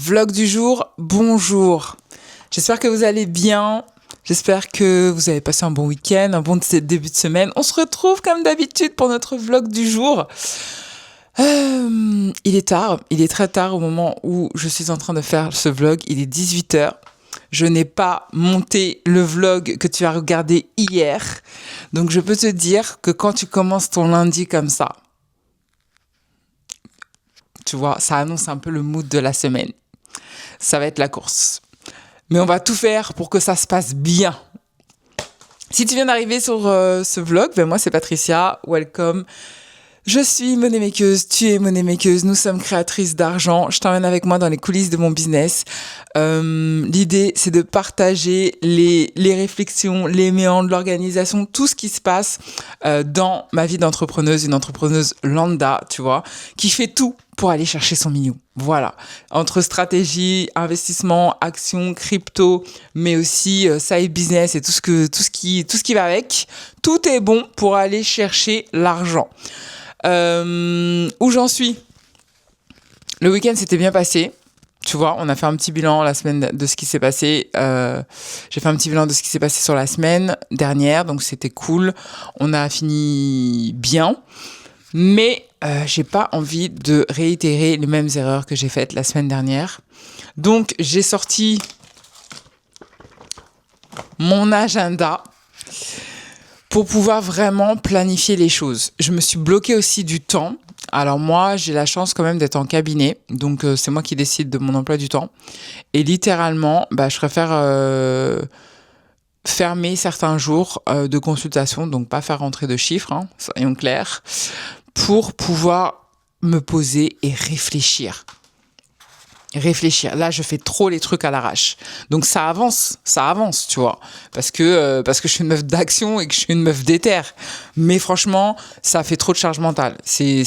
Vlog du jour, bonjour. J'espère que vous allez bien. J'espère que vous avez passé un bon week-end, un bon début de semaine. On se retrouve comme d'habitude pour notre vlog du jour. Il est tard, il est très tard au moment où je suis en train de faire ce vlog. Il est 18h. Je n'ai pas monté le vlog que tu as regardé hier. Donc je peux te dire que quand tu commences ton lundi comme ça, tu vois, ça annonce un peu le mood de la semaine. Ça va être la course. Mais on va tout faire pour que ça se passe bien. Si tu viens d'arriver sur ce vlog, ben moi c'est Patricia, welcome. Je suis moneymakeuse, tu es moneymakeuse, nous sommes créatrices d'argent. Je t'emmène avec moi dans les coulisses de mon business. L'idée, c'est de partager les réflexions, les méandres, l'organisation, tout ce qui se passe dans ma vie d'entrepreneuse, une entrepreneuse lambda, tu vois, qui fait tout pour aller chercher son million. Voilà. Entre stratégie, investissement, action, crypto, mais aussi side business et tout ce qui va avec, tout est bon pour aller chercher l'argent. Où j'en suis? Le week-end s'était bien passé. Tu vois, on a fait un petit bilan la semaine de ce qui s'est passé. J'ai fait un petit bilan de ce qui s'est passé sur la semaine dernière, donc c'était cool. On a fini bien, mais j'ai pas envie de réitérer les mêmes erreurs que j'ai faites la semaine dernière. Donc j'ai sorti mon agenda pour pouvoir vraiment planifier les choses. Je me suis bloquée aussi du temps. Alors moi, j'ai la chance quand même d'être en cabinet, donc c'est moi qui décide de mon emploi du temps. Et littéralement, je préfère fermer certains jours de consultation, donc pas faire rentrer de chiffres, soyons clairs, pour pouvoir me poser et réfléchir. Là, je fais trop les trucs à l'arrache. Donc ça avance, tu vois. Parce que je suis une meuf d'action et que je suis une meuf d'éther. Mais franchement, ça fait trop de charge mentale. C'est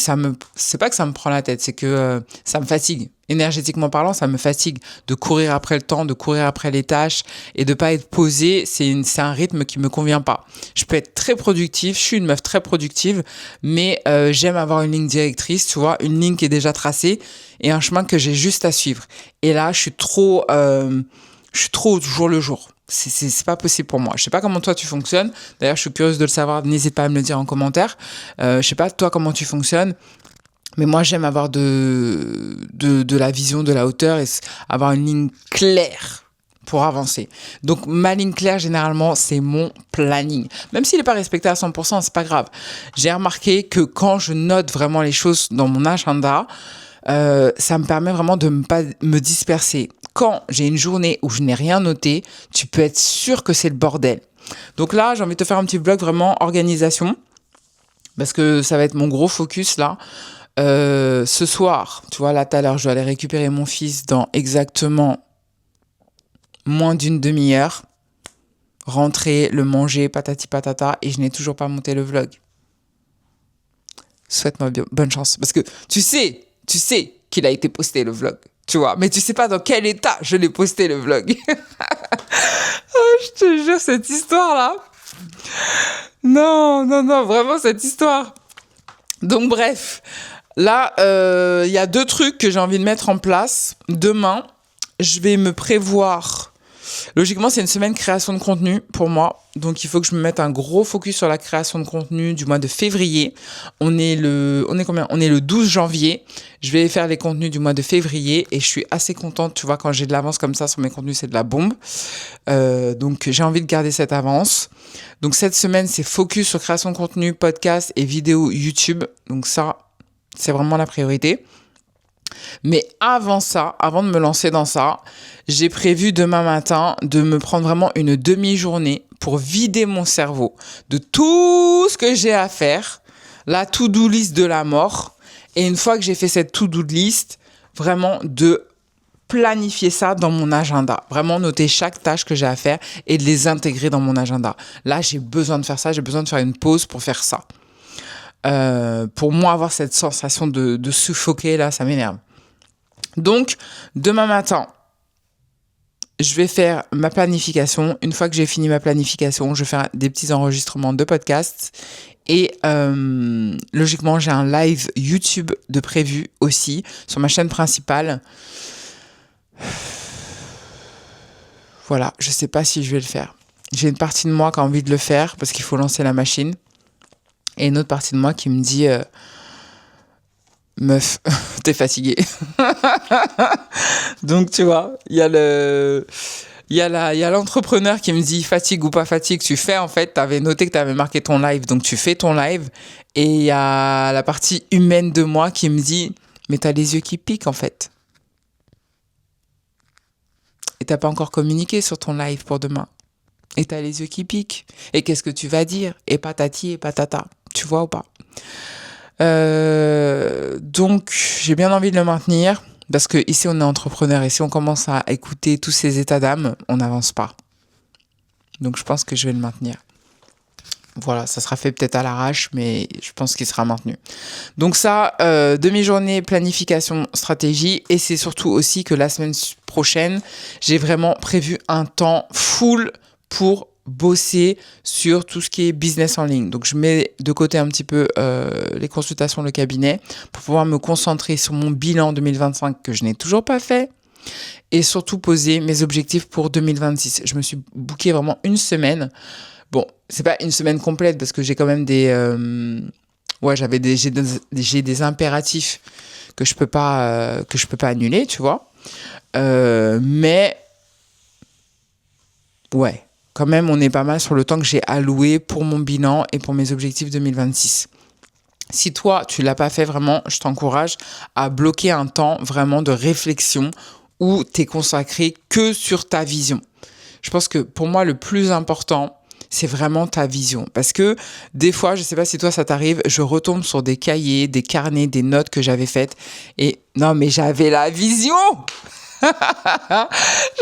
pas que ça me prend la tête, c'est que ça me fatigue. Énergétiquement parlant, ça me fatigue de courir après le temps, de courir après les tâches et de pas être posée. C'est un rythme qui me convient pas. Je peux être très productive, je suis une meuf très productive, mais j'aime avoir une ligne directrice, tu vois, une ligne qui est déjà tracée et un chemin que j'ai juste à suivre. Et là, je suis trop au jour le jour. C'est pas possible pour moi. Je sais pas comment toi tu fonctionnes. D'ailleurs, je suis curieuse de le savoir. N'hésite pas à me le dire en commentaire. Je sais pas toi comment tu fonctionnes. Mais moi, j'aime avoir de la vision, de la hauteur et avoir une ligne claire pour avancer. Donc, ma ligne claire, généralement, c'est mon planning. Même s'il n'est pas respecté à 100%, c'est pas grave. J'ai remarqué que quand je note vraiment les choses dans mon agenda, ça me permet vraiment de ne pas me disperser. Quand j'ai une journée où je n'ai rien noté, tu peux être sûr que c'est le bordel. Donc là, j'ai envie de te faire un petit vlog vraiment organisation, parce que ça va être mon gros focus là. Ce soir, tu vois, là tout à l'heure, je dois aller récupérer mon fils dans exactement moins d'une demi-heure. Rentrer, le manger, patati patata, et je n'ai toujours pas monté le vlog. Souhaite-moi bonne chance, parce que tu sais qu'il a été posté le vlog, tu vois, mais tu sais pas dans quel état je l'ai posté le vlog. Je te jure, cette histoire-là. Non, vraiment cette histoire. Donc bref, là, y a 2 trucs que j'ai envie de mettre en place. Demain, je vais me prévoir. Logiquement, c'est une semaine création de contenu pour moi. Donc, il faut que je me mette un gros focus sur la création de contenu du mois de février. On est combien? On est le 12 janvier. Je vais faire les contenus du mois de février et je suis assez contente. Tu vois, quand j'ai de l'avance comme ça sur mes contenus, c'est de la bombe. Donc, j'ai envie de garder cette avance. Donc, cette semaine, c'est focus sur création de contenu, podcast et vidéo YouTube. Donc, ça, c'est vraiment la priorité. Mais avant ça, avant de me lancer dans ça, j'ai prévu demain matin de me prendre vraiment une demi-journée pour vider mon cerveau de tout ce que j'ai à faire, la to-do list de la mort. Et une fois que j'ai fait cette to-do list, vraiment de planifier ça dans mon agenda. Vraiment noter chaque tâche que j'ai à faire et de les intégrer dans mon agenda. Là, j'ai besoin de faire ça, j'ai besoin de faire une pause pour faire ça. Pour moi, avoir cette sensation de suffoquer, là, ça m'énerve. Donc, demain matin, je vais faire ma planification. Une fois que j'ai fini ma planification, je vais faire des petits enregistrements de podcasts. Et logiquement, j'ai un live YouTube de prévu aussi sur ma chaîne principale. Voilà, je sais pas si je vais le faire. J'ai une partie de moi qui a envie de le faire parce qu'il faut lancer la machine. Et une autre partie de moi qui me dit meuf, t'es fatiguée. Donc tu vois, il y a l'entrepreneur qui me dit fatigue ou pas fatigue, tu fais en fait, t'avais noté que t'avais marqué ton live, donc tu fais ton live. Et il y a la partie humaine de moi qui me dit mais t'as les yeux qui piquent en fait. Et t'as pas encore communiqué sur ton live pour demain. Et t'as les yeux qui piquent. Et qu'est-ce que tu vas dire? Et patati et patata. Tu vois ou pas? Donc, j'ai bien envie de le maintenir. Parce que ici, on est entrepreneur. Et si on commence à écouter tous ces états d'âme, on n'avance pas. Donc, je pense que je vais le maintenir. Voilà, ça sera fait peut-être à l'arrache, mais je pense qu'il sera maintenu. Donc ça, demi-journée, planification, stratégie. Et c'est surtout aussi que la semaine prochaine, j'ai vraiment prévu un temps full pour bosser sur tout ce qui est business en ligne. Donc je mets de côté un petit peu les consultations, le cabinet, pour pouvoir me concentrer sur mon bilan 2025 que je n'ai toujours pas fait. Et surtout poser mes objectifs pour 2026. Je me suis booké vraiment une semaine. Bon, c'est pas une semaine complète parce que j'ai quand même j'ai des impératifs que je peux pas annuler, tu vois. Mais ouais, quand même, on est pas mal sur le temps que j'ai alloué pour mon bilan et pour mes objectifs 2026. Si toi, tu l'as pas fait vraiment, je t'encourage à bloquer un temps vraiment de réflexion où tu es consacré que sur ta vision. Je pense que pour moi, le plus important, c'est vraiment ta vision. Parce que des fois, je sais pas si toi ça t'arrive, je retombe sur des cahiers, des carnets, des notes que j'avais faites. Et non, mais j'avais la vision.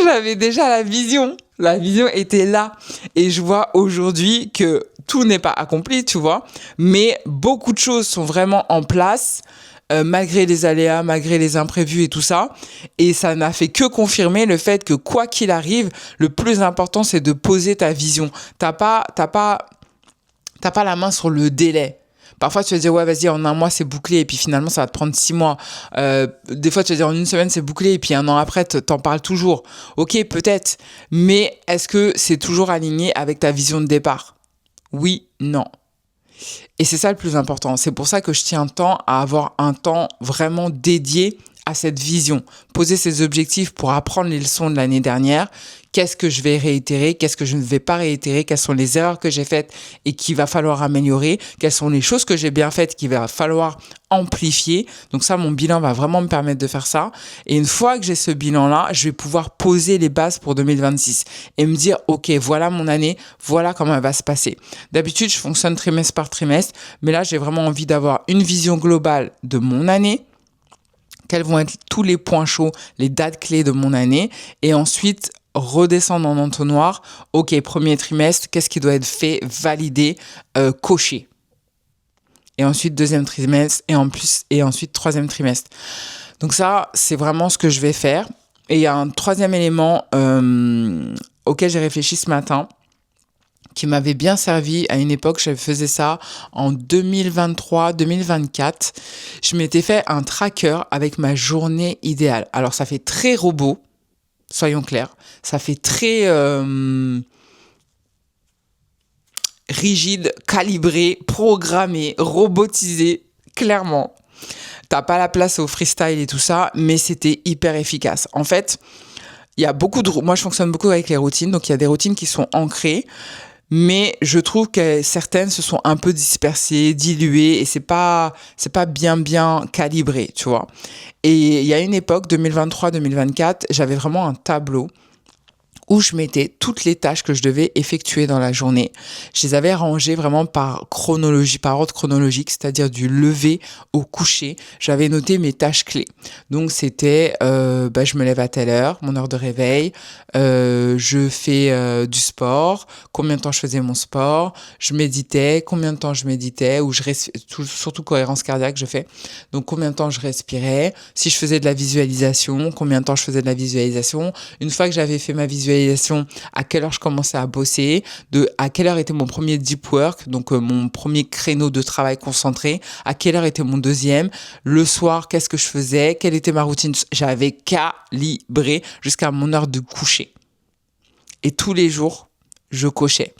J'avais déjà la vision. La vision était là. Et je vois aujourd'hui que tout n'est pas accompli, tu vois. Mais beaucoup de choses sont vraiment en place. Malgré les aléas, malgré les imprévus et tout ça. Et ça n'a fait que confirmer le fait que quoi qu'il arrive, le plus important, c'est de poser ta vision. T'as pas la main sur le délai. Parfois, tu vas dire, ouais, vas-y, en un mois, c'est bouclé. Et puis finalement, ça va te prendre 6 mois. Des fois, tu vas dire, en une semaine, c'est bouclé. Et puis un an après, t'en parles toujours. Ok, peut-être. Mais est-ce que c'est toujours aligné avec ta vision de départ? Oui, non. Et c'est ça le plus important. C'est pour ça que je tiens tant à avoir un temps vraiment dédié à cette vision. Poser ces objectifs pour apprendre les leçons de l'année dernière. Qu'est-ce que je vais réitérer? Qu'est-ce que je ne vais pas réitérer? Quelles sont les erreurs que j'ai faites et qu'il va falloir améliorer? Quelles sont les choses que j'ai bien faites qu'il va falloir amplifier? Donc ça, mon bilan va vraiment me permettre de faire ça. Et une fois que j'ai ce bilan-là, je vais pouvoir poser les bases pour 2026 et me dire, OK, voilà mon année, voilà comment elle va se passer. D'habitude, je fonctionne trimestre par trimestre, mais là, j'ai vraiment envie d'avoir une vision globale de mon année. Quels vont être tous les points chauds, les dates clés de mon année, et ensuite redescendre en entonnoir. Ok, premier trimestre, qu'est-ce qui doit être fait, validé, coché. Et ensuite deuxième trimestre, et ensuite troisième trimestre. Donc ça, c'est vraiment ce que je vais faire. Et il y a un troisième élément auquel j'ai réfléchi ce matin, qui m'avait bien servi à une époque. Je faisais ça en 2023-2024. Je m'étais fait un tracker avec ma journée idéale. Alors, ça fait très robot, soyons clairs. Ça fait très rigide, calibré, programmé, robotisé, clairement. T'as pas la place au freestyle et tout ça, mais c'était hyper efficace. En fait, il y a moi, je fonctionne beaucoup avec les routines. Donc, il y a des routines qui sont ancrées. Mais je trouve que certaines se sont un peu dispersées, diluées, et c'est pas bien calibré, tu vois. Et il y a une époque, 2023-2024, j'avais vraiment un tableau où je mettais toutes les tâches que je devais effectuer dans la journée. Je les avais rangées vraiment par chronologie, par ordre chronologique, c'est-à-dire du lever au coucher. J'avais noté mes tâches clés. Donc c'était, je me lève à telle heure, mon heure de réveil, je fais du sport, combien de temps je faisais mon sport, je méditais, combien de temps je méditais, ou surtout cohérence cardiaque je fais. Donc combien de temps je respirais, si je faisais de la visualisation, combien de temps je faisais de la visualisation. Une fois que j'avais fait ma visualisation, à quelle heure je commençais à bosser, à quelle heure était mon premier deep work, donc mon premier créneau de travail concentré, à quelle heure était mon deuxième, le soir, qu'est-ce que je faisais, quelle était ma routine. J'avais calibré jusqu'à mon heure de coucher. Et tous les jours, je cochais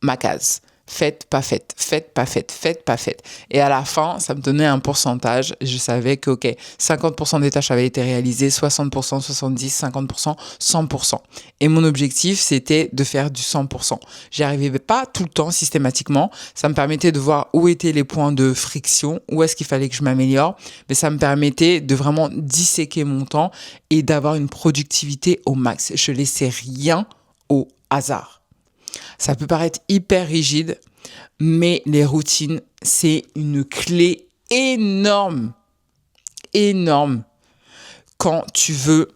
ma case. Faites, pas faites, faites, pas faites, faites, pas faites. Et à la fin, ça me donnait un pourcentage. Je savais que, 50% des tâches avaient été réalisées, 60%, 70%, 50%, 100%. Et mon objectif, c'était de faire du 100%. J'y arrivais pas tout le temps, systématiquement. Ça me permettait de voir où étaient les points de friction, où est-ce qu'il fallait que je m'améliore. Mais ça me permettait de vraiment disséquer mon temps et d'avoir une productivité au max. Je laissais rien au hasard. Ça peut paraître hyper rigide, mais les routines, c'est une clé énorme, énorme quand tu veux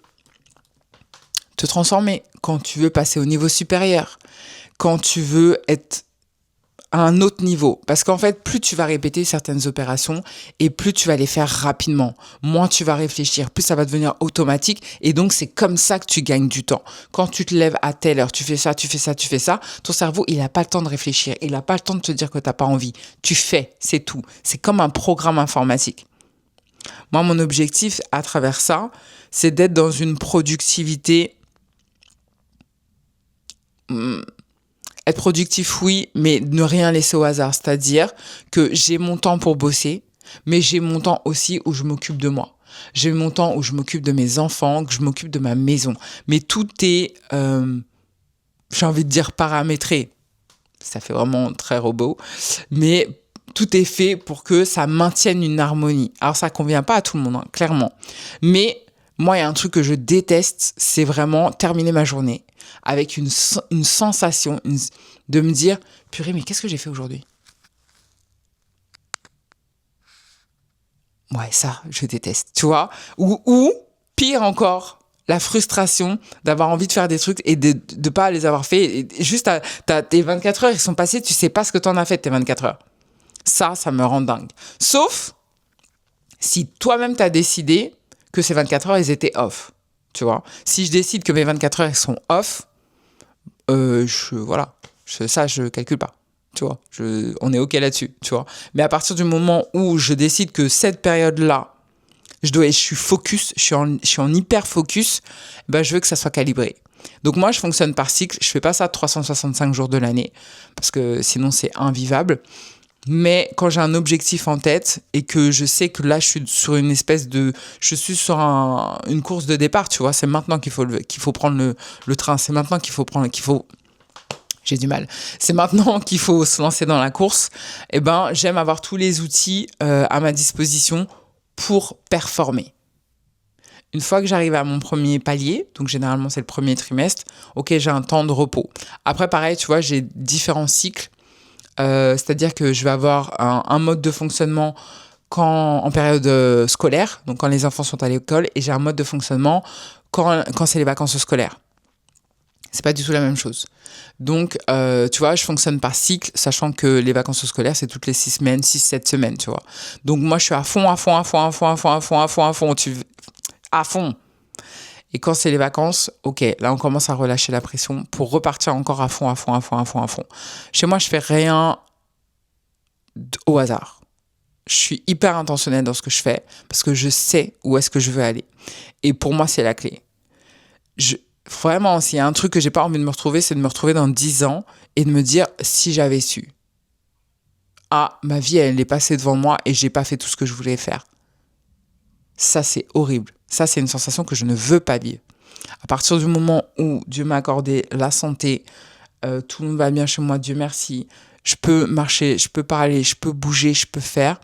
te transformer, quand tu veux passer au niveau supérieur, quand tu veux être à un autre niveau. Parce qu'en fait, plus tu vas répéter certaines opérations et plus tu vas les faire rapidement, moins tu vas réfléchir, plus ça va devenir automatique et donc c'est comme ça que tu gagnes du temps. Quand tu te lèves à telle heure, tu fais ça, tu fais ça, tu fais ça, ton cerveau, il n'a pas le temps de réfléchir, il n'a pas le temps de te dire que tu n'as pas envie. Tu fais, c'est tout. C'est comme un programme informatique. Moi, mon objectif à travers ça, c'est d'être dans une productivité... Être productif, oui, mais ne rien laisser au hasard. C'est-à-dire que j'ai mon temps pour bosser, mais j'ai mon temps aussi où je m'occupe de moi. J'ai mon temps où je m'occupe de mes enfants, que je m'occupe de ma maison. Mais tout est, j'ai envie de dire, paramétré. Ça fait vraiment très robot. Mais tout est fait pour que ça maintienne une harmonie. Alors, ça convient pas à tout le monde, hein, clairement. Mais moi, il y a un truc que je déteste, c'est vraiment terminer ma journée avec une sensation de me dire « Purée, mais qu'est-ce que j'ai fait aujourd'hui ?» Ouais, ça, je déteste, tu vois. Ou pire encore, la frustration d'avoir envie de faire des trucs et de ne pas les avoir fait. Et juste, tes 24 heures, ils sont passés, tu sais pas ce que tu en as fait de tes 24 heures. Ça me rend dingue. Sauf si toi-même, tu as décidé que ces 24 heures, ils étaient off. Tu vois, si je décide que mes 24 heures, elles sont off, je calcule pas. Tu vois, on est OK là-dessus, tu vois. Mais à partir du moment où je décide que cette période-là, je suis focus, je suis en hyper focus, je veux que ça soit calibré. Donc moi, je fonctionne par cycle. Je fais pas ça 365 jours de l'année parce que sinon, c'est invivable. Mais quand j'ai un objectif en tête et que je sais que là, je suis sur une course de départ, tu vois, c'est maintenant qu'il faut prendre le train. C'est maintenant j'ai du mal. C'est maintenant qu'il faut se lancer dans la course. J'aime avoir tous les outils à ma disposition pour performer. Une fois que j'arrive à mon premier palier, donc généralement c'est le premier trimestre, j'ai un temps de repos. Après, pareil, tu vois, j'ai différents cycles. C'est-à-dire que je vais avoir un mode de fonctionnement en période scolaire, donc quand les enfants sont à l'école, et j'ai un mode de fonctionnement quand c'est les vacances scolaires. C'est pas du tout la même chose. Donc, tu vois, je fonctionne par cycle, sachant que les vacances scolaires, c'est toutes les 6-7 semaines, tu vois. Donc, moi, je suis à fond. À fond. Et quand c'est les vacances, là, on commence à relâcher la pression pour repartir encore à fond. Chez moi, je fais rien au hasard. Je suis hyper intentionnelle dans ce que je fais parce que je sais où est-ce que je veux aller. Et pour moi, c'est la clé. Vraiment, s'il y a un truc que j'ai pas envie de me retrouver, c'est de me retrouver dans 10 ans et de me dire si j'avais su. Ah, ma vie, elle est passée devant moi et j'ai pas fait tout ce que je voulais faire. Ça, c'est horrible. Ça, c'est une sensation que je ne veux pas vivre. À partir du moment où Dieu m'a accordé la santé, tout le monde va bien chez moi, Dieu merci, je peux marcher, je peux parler, je peux bouger, je peux faire,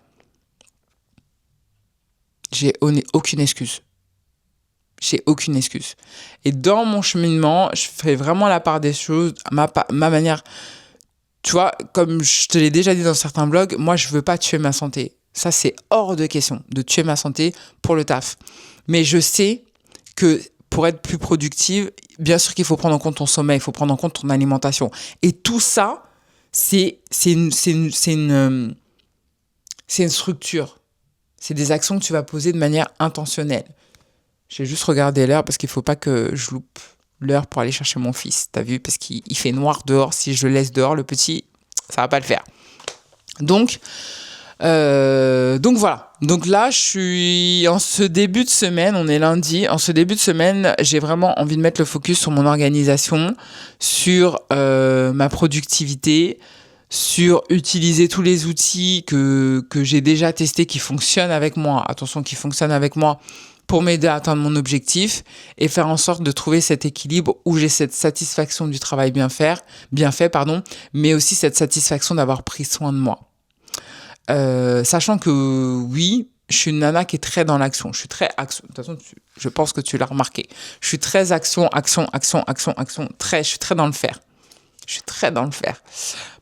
j'ai aucune excuse. J'ai aucune excuse. Et dans mon cheminement, je fais vraiment la part des choses, ma manière. Tu vois, comme je te l'ai déjà dit dans certains blogs, moi, je veux pas tuer ma santé. Ça, c'est hors de question de tuer ma santé pour le taf. Mais je sais que pour être plus productive, bien sûr qu'il faut prendre en compte ton sommeil, il faut prendre en compte ton alimentation. Et tout ça, c'est une structure. C'est des actions que tu vas poser de manière intentionnelle. J'ai juste regardé l'heure parce qu'il ne faut pas que je loupe l'heure pour aller chercher mon fils. T'as vu? Parce qu'il fait noir dehors. Si je le laisse dehors, le petit, ça ne va pas le faire. Donc, Donc voilà. Donc là, je suis en ce début de semaine, on est lundi. En ce début de semaine, j'ai vraiment envie de mettre le focus sur mon organisation, sur ma productivité, sur utiliser tous les outils que j'ai déjà testés qui fonctionnent avec moi. Attention, qui fonctionnent avec moi pour m'aider à atteindre mon objectif et faire en sorte de trouver cet équilibre où j'ai cette satisfaction du travail bien fait, mais aussi cette satisfaction d'avoir pris soin de moi. Sachant que oui, je suis une nana qui est très dans l'action. Je suis très action. De toute façon, je pense que tu l'as remarqué. Je suis très action. Je suis très dans le faire. Je suis très dans le faire.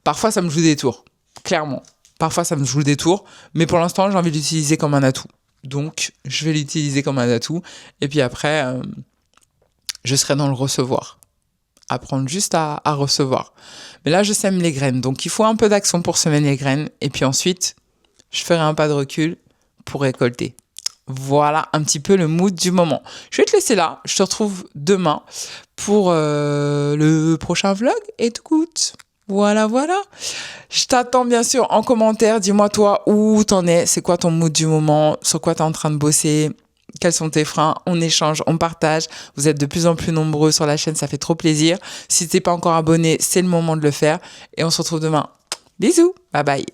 Parfois, ça me joue des tours. Clairement. Parfois, ça me joue des tours. Mais pour l'instant, j'ai envie de l'utiliser comme un atout. Donc, je vais l'utiliser comme un atout. Et puis après, je serai dans le recevoir. Apprendre juste à recevoir. Mais là, je sème les graines. Donc, il faut un peu d'action pour semer les graines. Et puis ensuite, je ferai un pas de recul pour récolter. Voilà un petit peu le mood du moment. Je vais te laisser là. Je te retrouve demain pour le prochain vlog. Et tout. Voilà. Je t'attends bien sûr en commentaire. Dis-moi toi où t'en es. C'est quoi ton mood du moment? Sur quoi t'es en train de bosser? Quels sont tes freins? On échange, on partage. Vous êtes de plus en plus nombreux sur la chaîne, ça fait trop plaisir. Si t'es pas encore abonné, c'est le moment de le faire. Et on se retrouve demain. Bisous, bye bye.